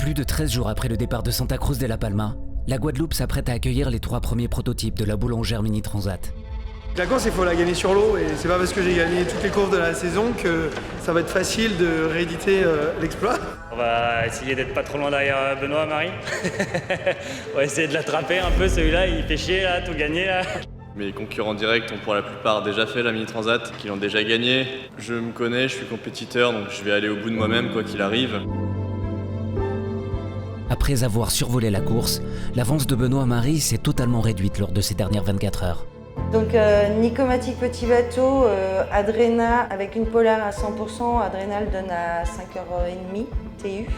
Plus de 13 jours après le départ de Santa Cruz de la Palma, la Guadeloupe s'apprête à accueillir les 3 premiers prototypes de la boulangère Mini Transat. La course, il faut la gagner sur l'eau et c'est pas parce que j'ai gagné toutes les courses de la saison que ça va être facile de rééditer l'exploit. On va essayer d'être pas trop loin derrière Benoît, Marie. On va essayer de l'attraper un peu, celui-là, il fait chier là, tout gagné là. Mes concurrents directs ont pour la plupart déjà fait la Mini Transat, qui l'ont déjà gagné. Je me connais, je suis compétiteur, donc je vais aller au bout de moi-même quoi qu'il arrive. Après avoir survolé la course, l'avance de Benoît-Marie s'est totalement réduite lors de ces dernières 24 heures. Donc Nicomatic petit bateau, Adrena avec une polaire à 100%, Adrena le donne à 5h30 TU.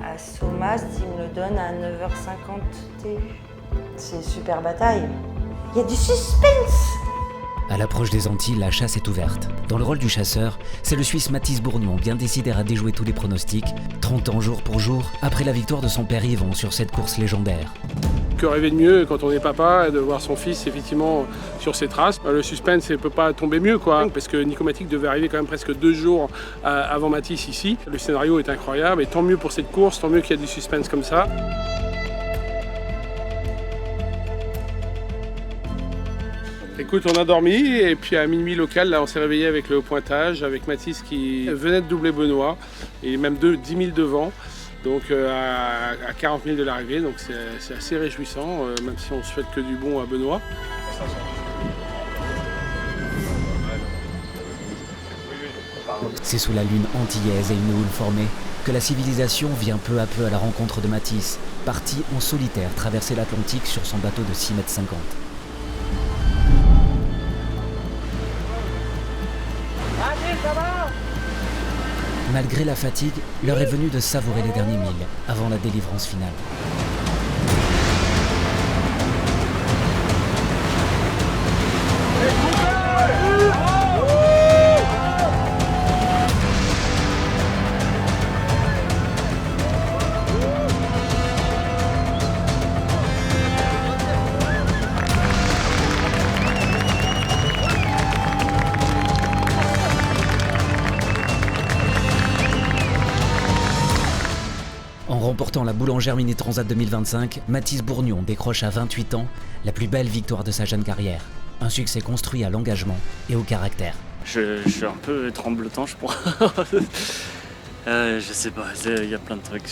À Somas, il me le donne à 9h50 TU. C'est une super bataille. Il y a du suspense! À l'approche des Antilles, la chasse est ouverte. Dans le rôle du chasseur, c'est le Suisse Mathis Bourgnon, bien décidé à déjouer tous les pronostics, 30 ans jour pour jour, après la victoire de son père Yvon sur cette course légendaire. Que rêver de mieux quand on est papa, de voir son fils effectivement sur ses traces. Le suspense ne peut pas tomber mieux quoi, parce que Nicomatic devait arriver quand même presque 2 jours avant Mathis ici. Le scénario est incroyable et tant mieux pour cette course, tant mieux qu'il y a du suspense comme ça. Écoute, on a dormi et puis à minuit local, là, on s'est réveillé avec le pointage, avec Mathis qui venait de doubler Benoît et même 10 000 devant. Donc à 40 000 de l'arrivée, donc c'est assez réjouissant, même si on souhaite que du bon à Benoît. C'est sous la lune antillaise et une houle formée que la civilisation vient peu à peu à la rencontre de Mathis, parti en solitaire traverser l'Atlantique sur son bateau de 6,50 m. Malgré la fatigue, l'heure est venue de savourer les derniers milles avant la délivrance finale. En remportant la boulangère Mini Transat 2025, Mathis Bourgnon décroche à 28 ans la plus belle victoire de sa jeune carrière. Un succès construit à l'engagement et au caractère. Je suis un peu tremblotant, je crois. Je sais pas, il y a plein de trucs.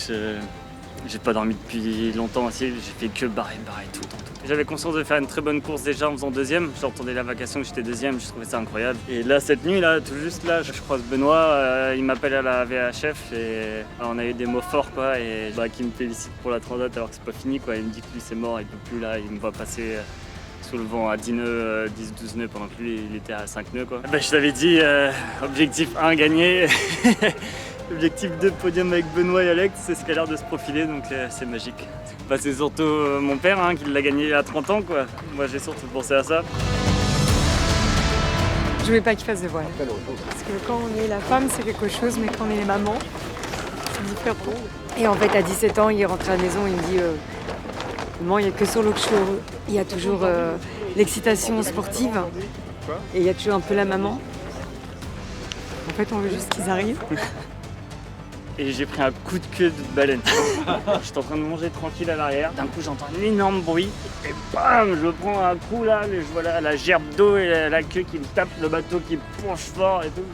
J'ai pas dormi depuis longtemps aussi, j'ai fait que barrer tout le temps. J'avais conscience de faire une très bonne course déjà en faisant deuxième. J'entendais la vacation que j'étais deuxième, je trouvais ça incroyable. Et là, cette nuit, là, tout juste là, je croise Benoît, il m'appelle à la VHF et on a eu des mots forts quoi, et qui me félicite pour la Transat alors que c'est pas fini quoi. Il me dit que lui c'est mort, il peut plus là, il me voit passer sous le vent à 10 nœuds, 10-12 nœuds pendant que lui il était à 5 nœuds quoi. Je t'avais dit, objectif 1 gagné. Objectif 2, podium avec Benoît et Alex, c'est ce qui a l'air de se profiler, donc c'est magique. C'est surtout mon père qui l'a gagné à 30 ans, quoi. Moi j'ai surtout pensé à ça. Je voulais pas qu'il fasse de voile. Parce que quand on est la femme, c'est quelque chose, mais quand on est les mamans, c'est différent. Et en fait, à 17 ans, il est rentré à la maison, il me dit maman, il n'y a que sur l'eau que je suis heureux. Il y a toujours l'excitation sportive, et il y a toujours un peu la maman. En fait, on veut juste qu'ils arrivent. Et j'ai pris un coup de queue de baleine. J'étais en train de manger tranquille à l'arrière. D'un coup, j'entends un énorme bruit. Et bam, je prends un coup là. Je vois la gerbe d'eau et la queue qui me tape, le bateau qui plonge fort et tout.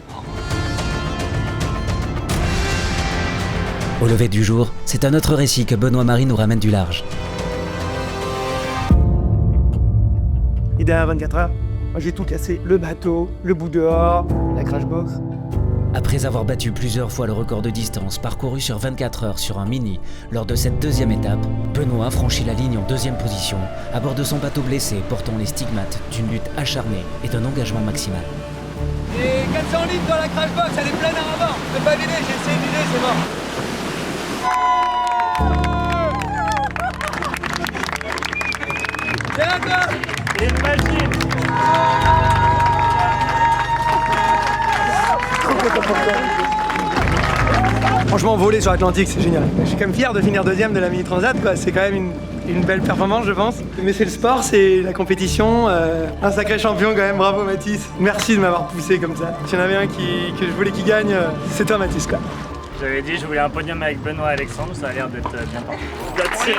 Au lever du jour, c'est un autre récit que Benoît-Marie nous ramène du large. Idéal à 24 heures. Moi, j'ai tout cassé. Le bateau, le bout dehors, la crash box. Après avoir battu plusieurs fois le record de distance parcouru sur 24 heures sur un mini lors de cette deuxième étape, Benoît franchit la ligne en deuxième position à bord de son bateau blessé portant les stigmates d'une lutte acharnée et d'un engagement maximal. Et 400 litres dans la crash box, elle est pleine à bord. Je peux pas vider, j'ai essayé de vider, c'est mort. C'est à toi. C'est une machine. Franchement, voler sur l'Atlantique, c'est génial. Je suis quand même fier de finir deuxième de la Mini Transat, quoi. C'est quand même une belle performance, je pense. Mais c'est le sport, c'est la compétition. Un sacré champion quand même, bravo Mathis. Merci de m'avoir poussé comme ça. S'il y en avait un que je voulais qu'il gagne, c'est toi Mathis, quoi. J'avais dit je voulais un podium avec Benoît et Alexandre, ça a l'air d'être bien parti.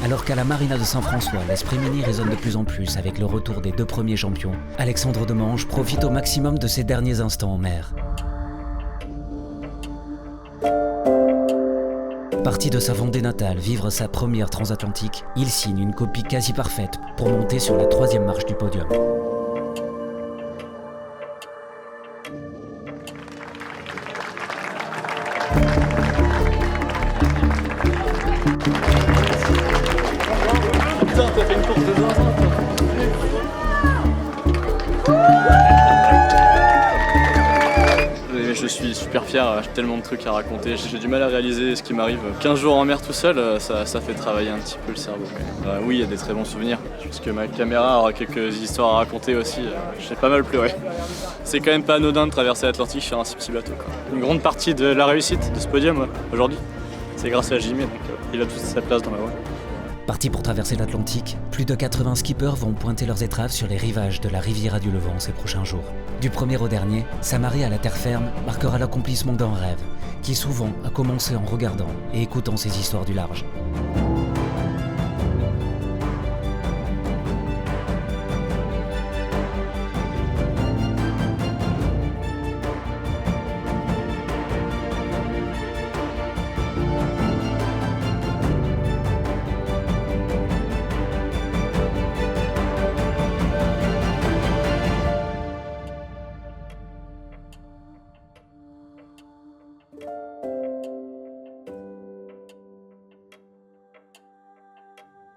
Alors qu'à la Marina de Saint-François, l'esprit mini résonne de plus en plus avec le retour des 2 premiers champions, Alexandre Demange profite au maximum de ses derniers instants en mer. Parti de sa Vendée natale vivre sa première transatlantique, il signe une copie quasi parfaite pour monter sur la 3e marche du podium. Putain, t'as fait une course de 2 ans, Je suis super fier, j'ai tellement de trucs à raconter, j'ai du mal à réaliser ce qui m'arrive. 15 jours en mer tout seul, ça fait travailler un petit peu le cerveau. Oui, il y a des très bons souvenirs. Je pense que ma caméra aura quelques histoires à raconter aussi. J'ai pas mal pleuré. C'est quand même pas anodin de traverser l'Atlantique sur un si petit bateau, quoi. Une grande partie de la réussite de ce podium aujourd'hui, c'est grâce à Jimmy, donc il a toute sa place dans ma voie. Partis pour traverser l'Atlantique, plus de 80 skippers vont pointer leurs étraves sur les rivages de la Riviera du Levant ces prochains jours. Du premier au dernier, sa marée à la terre ferme marquera l'accomplissement d'un rêve, qui souvent a commencé en regardant et écoutant ces histoires du large.